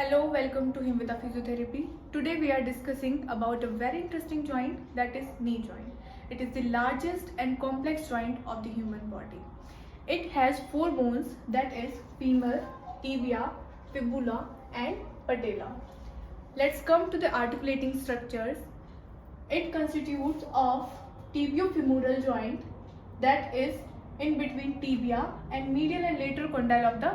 Hello, welcome to Himvita Physiotherapy. Today we are discussing about a very interesting joint, that is knee joint. It is the largest and complex joint of the human body. It has four bones, that is femur, tibia, fibula and patella. Let's come to the articulating structures. It constitutes of tibiofemoral joint, that is in between tibia and medial and lateral condyle of the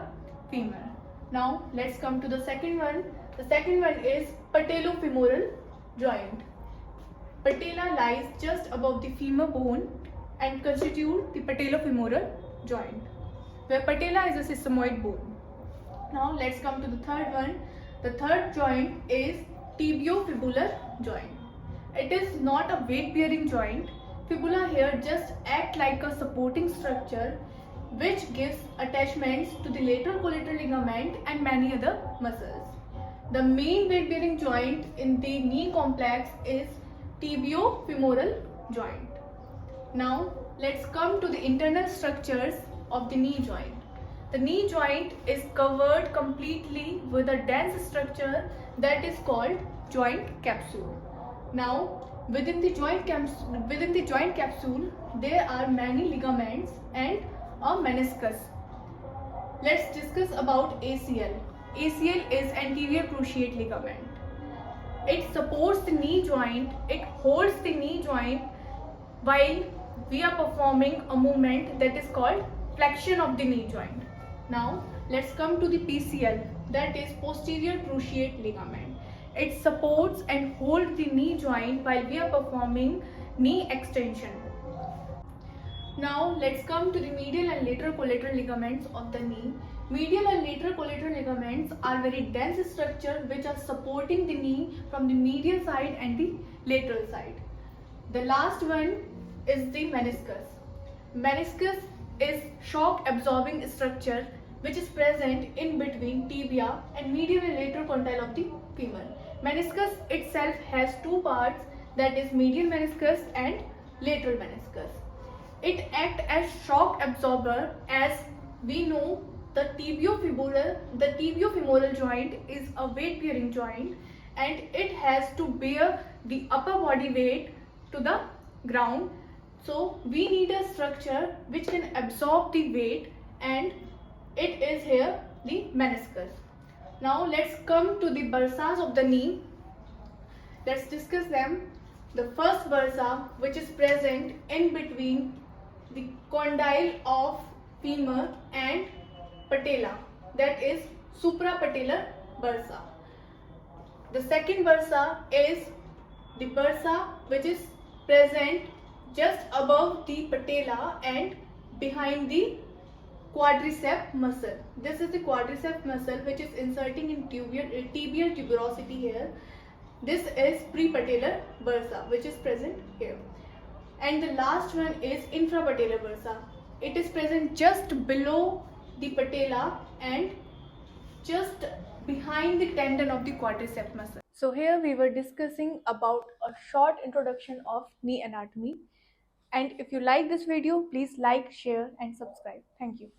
femur. Now let's come to the second one. The second one is patellofemoral joint. Patella lies just above the femur bone and constitute the patellofemoral joint, where patella is a sesamoid bone. Now let's come to the third one. The third joint is tibiofibular joint. It is not a weight bearing joint. Fibula here just act like a supporting structure which gives attachments to the lateral collateral ligament and many other muscles. The main weight bearing joint in the knee complex is tibiofemoral joint. Now let's come to the internal structures of the knee joint. The knee joint is covered completely with a dense structure that is called joint capsule. Now, within the joint capsule, there are many ligaments and a meniscus. Let's discuss about ACL. ACL is anterior cruciate ligament. It supports the knee joint. It holds the knee joint while we are performing a movement that is called flexion of the knee joint. Now let's come to the PCL, that is posterior cruciate ligament. It supports and holds the knee joint while we are performing knee extension. Now let's come to the medial and lateral collateral ligaments of the knee. Medial and lateral collateral ligaments are very dense structure which are supporting the knee from the medial side and the lateral side. The last one is the meniscus. Meniscus is shock absorbing structure which is present in between tibia and medial and lateral condyle of the femur. Meniscus itself has two parts, that is medial meniscus and lateral meniscus. It acts as shock absorber. As we know, the tibiofemoral joint is a weight bearing joint and it has to bear the upper body weight to the ground. So we need a structure which can absorb the weight, and it is here the meniscus. Now let's come to the bursas of the knee. Let's discuss them. The first bursa, which is present in between the condyle of femur and patella, that is suprapatellar bursa. The second bursa is the bursa which is present just above the patella and behind the quadriceps muscle. This is the quadriceps muscle which is inserting in tibial tuberosity here. This is prepatellar bursa which is present here. And the last one is infrapatellar bursa. It is present just below the patella and just behind the tendon of the quadriceps muscle. So here we were discussing about a short introduction of knee anatomy. And if you like this video, please like, share and subscribe. Thank you.